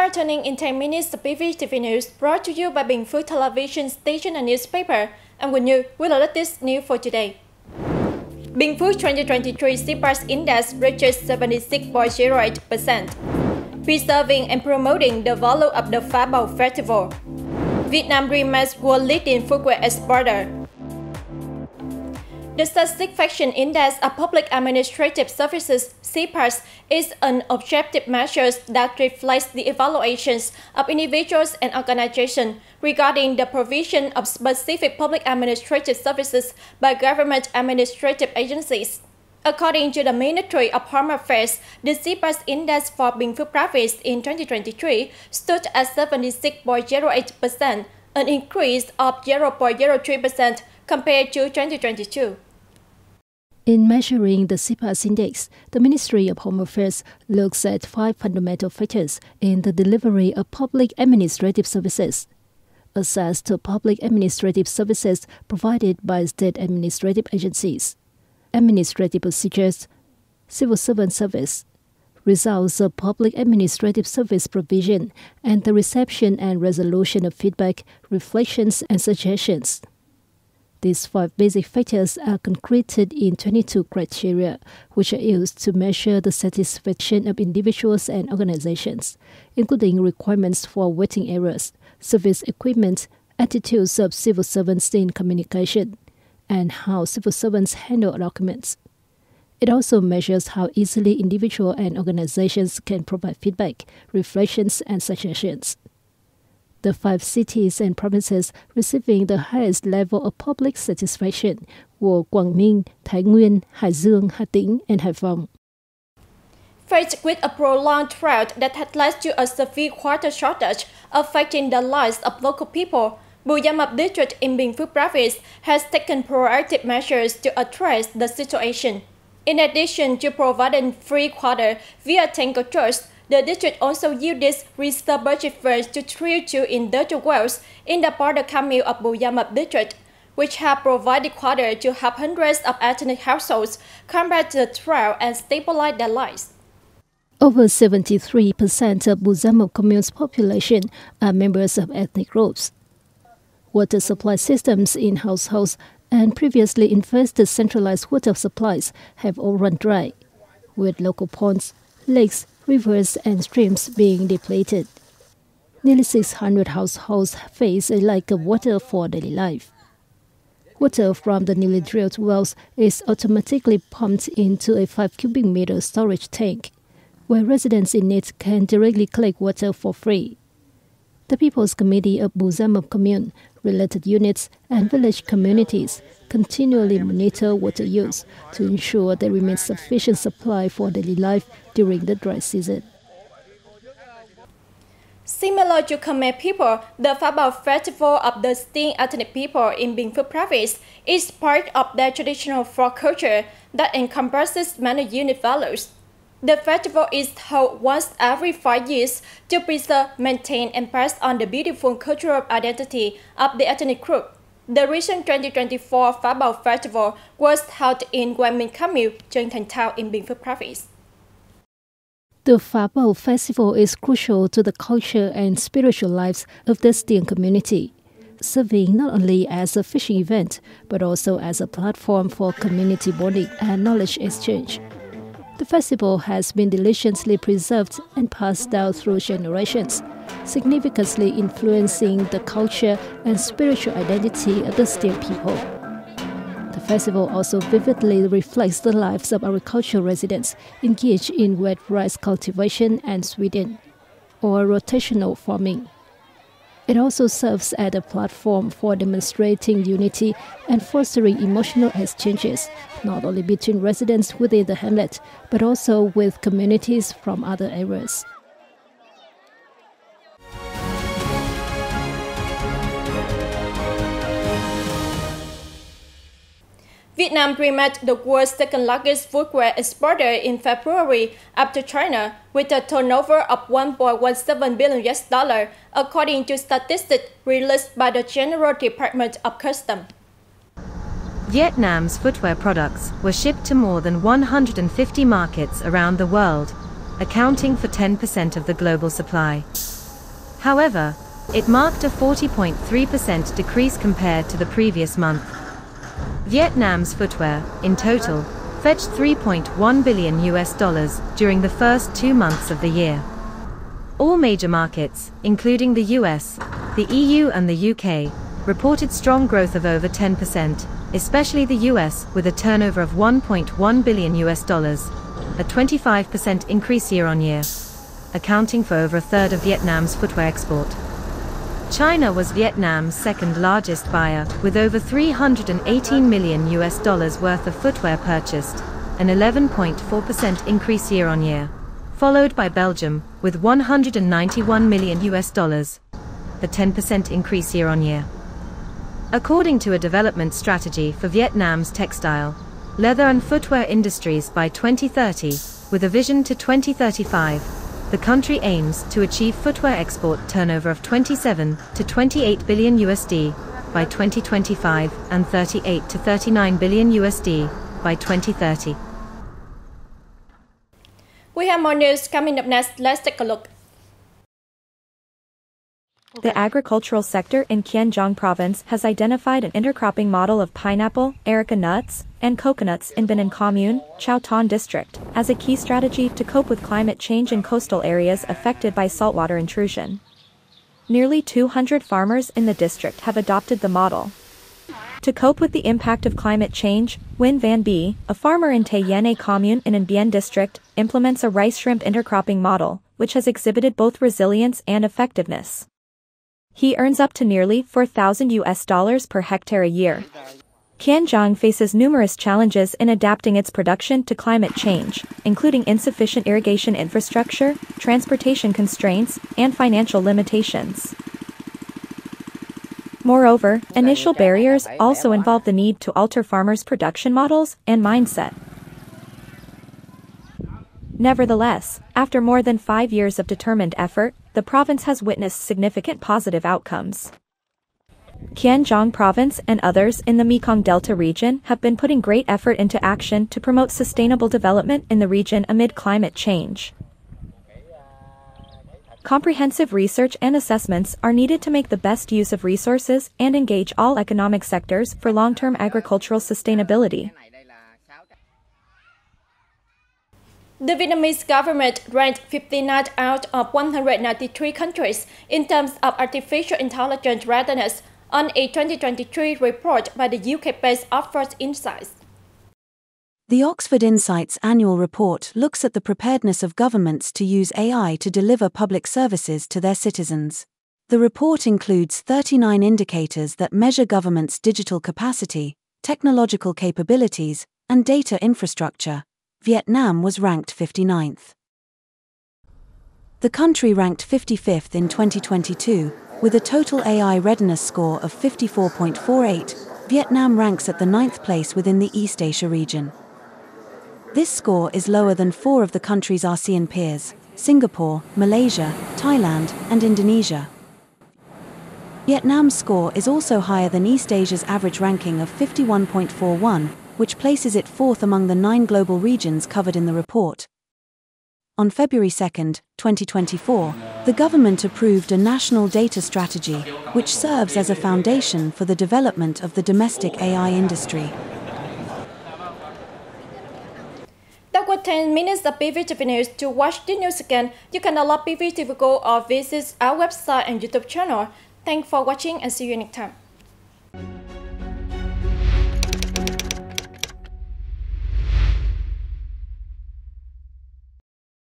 are turning in 10 minutes of BPTV News, brought to you by Bình Phuoc Television Station and Newspaper. I'm with you with the latest news for today. Binh Phuoc 2023 SIPAS Index reaches 76.08%, preserving and promoting the value of the Phá Bầu Festival. Vietnam remains world leading footwear exporter. The Satisfaction Index of Public Administrative Services (SIPAS) is an objective measure that reflects the evaluations of individuals and organizations regarding the provision of specific public administrative services by government administrative agencies. According to the Ministry of Home Affairs, the SIPAS Index for Binh Phuoc Province in 2023 stood at 76.08%, an increase of 0.03% compared to 2022. In measuring the SIPAS index, the Ministry of Home Affairs looks at 5 fundamental factors in the delivery of public administrative services. Access to public administrative services provided by state administrative agencies, administrative procedures, civil servant service, results of public administrative service provision, and the reception and resolution of feedback, reflections, and suggestions. These 5 basic factors are concreted in 22 criteria, which are used to measure the satisfaction of individuals and organizations, including requirements for waiting areas, service equipment, attitudes of civil servants in communication, and how civil servants handle documents. It also measures how easily individuals and organizations can provide feedback, reflections, and suggestions. The 5 cities and provinces receiving the highest level of public satisfaction were Quảng Ninh, Thái Nguyên, Hải Dương, Hà Tĩnh, and Hải Phòng. Faced with a prolonged drought that had led to a severe water shortage affecting the lives of local people, Bù Gia Mập district in Binh Phuoc Province has taken proactive measures to address the situation. In addition to providing free water via tanker trucks, the district also uses reserve budget funds to drill 2 industrial wells in the border commune of Bù Gia Mập district, which have provided water to help hundreds of ethnic households combat the drought and stabilize their lives. Over 73% of Bù Gia Mập commune's population are members of ethnic groups. Water supply systems in households and previously invested centralized water supplies have all run dry, with local ponds, lakes, rivers, and streams being depleted. Nearly 600 households face a lack of water for daily life. Water from the newly drilled wells is automatically pumped into a 5 cubic meter storage tank, where residents in need can directly collect water for free. The People's Committee of Bù Gia Mập Commune, related units, and village communities continually monitor water use to ensure there remains sufficient supply for daily life during the dry season. Similar to Khmer people, the Phá Bầu Festival of the distinct ethnic people in Binh Phuoc Province is part of their traditional folk culture that encompasses many unique values. The festival is held once every 5 years to preserve, maintain, and pass on the beautiful cultural identity of the ethnic group. The recent 2024 Phá Bầu Festival was held in Quang Minh Commune, Chương Thành Town in Binh Phuoc Province. The Phá Bầu Festival is crucial to the culture and spiritual lives of the Stiang community, serving not only as a fishing event, but also as a platform for community bonding and knowledge exchange. The festival has been diligently preserved and passed down through generations, significantly influencing the culture and spiritual identity of the Stiang people. The festival also vividly reflects the lives of agricultural residents engaged in wet rice cultivation and sweetening, or rotational farming. It also serves as a platform for demonstrating unity and fostering emotional exchanges, not only between residents within the hamlet, but also with communities from other areas. Vietnam remained the world's second largest footwear exporter in February after China, with a turnover of $1.17 billion, according to statistics released by the General Department of Customs. Vietnam's footwear products were shipped to more than 150 markets around the world, accounting for 10% of the global supply. However, it marked a 40.3% decrease compared to the previous month. Vietnam's footwear, in total, fetched $3.1 billion during the first 2 months of the year. All major markets, including the US, the EU and the UK, reported strong growth of over 10%, especially the US with a turnover of $1.1 billion, a 25% increase year-on-year, accounting for over a third of Vietnam's footwear export. China was Vietnam's second largest buyer, with over $318 million worth of footwear purchased, an 11.4% increase year-on-year, followed by Belgium with $191 million, a 10% increase year-on-year. According to a development strategy for Vietnam's textile, leather and footwear industries by 2030, with a vision to 2035, the country aims to achieve footwear export turnover of $27 to $28 billion by 2025 and $38 to $39 billion by 2030. We have more news coming up next. Let's take a look. The agricultural sector in Kiên Giang province has identified an intercropping model of pineapple, areca nuts, and coconuts in Binh Commune, Chau Ton district, as a key strategy to cope with climate change in coastal areas affected by saltwater intrusion. Nearly 200 farmers in the district have adopted the model. To cope with the impact of climate change, Nguyen Van Bie, a farmer in Tay Yen Commune in An Bien district, implements a rice shrimp intercropping model, which has exhibited both resilience and effectiveness. He earns up to nearly $4,000 per hectare a year. Kiên Giang faces numerous challenges in adapting its production to climate change, including insufficient irrigation infrastructure, transportation constraints, and financial limitations. Moreover, initial barriers also involve the need to alter farmers' production models and mindset. Nevertheless, after more than 5 years of determined effort, the province has witnessed significant positive outcomes. Kiên Giang province and others in the Mekong Delta region have been putting great effort into action to promote sustainable development in the region amid climate change. Comprehensive research and assessments are needed to make the best use of resources and engage all economic sectors for long-term agricultural sustainability. The Vietnamese government ranked 59 out of 193 countries in terms of artificial intelligence readiness on a 2023 report by the UK-based Oxford Insights. The Oxford Insights annual report looks at the preparedness of governments to use AI to deliver public services to their citizens. The report includes 39 indicators that measure governments' digital capacity, technological capabilities, and data infrastructure. Vietnam was ranked 59th. The country ranked 55th in 2022, with a total AI readiness score of 54.48. Vietnam ranks at the 9th place within the East Asia region. This score is lower than 4 of the country's ASEAN peers: Singapore, Malaysia, Thailand, and Indonesia. Vietnam's score is also higher than East Asia's average ranking of 51.41, which places it 4th among the 9 global regions covered in the report. On February 2, 2024, the government approved a national data strategy, which serves as a foundation for the development of the domestic AI industry. That was 10 minutes of BPTV News. To watch the news again, you can download BPTV Go or visit our website and YouTube channel. Thanks for watching and see you next time.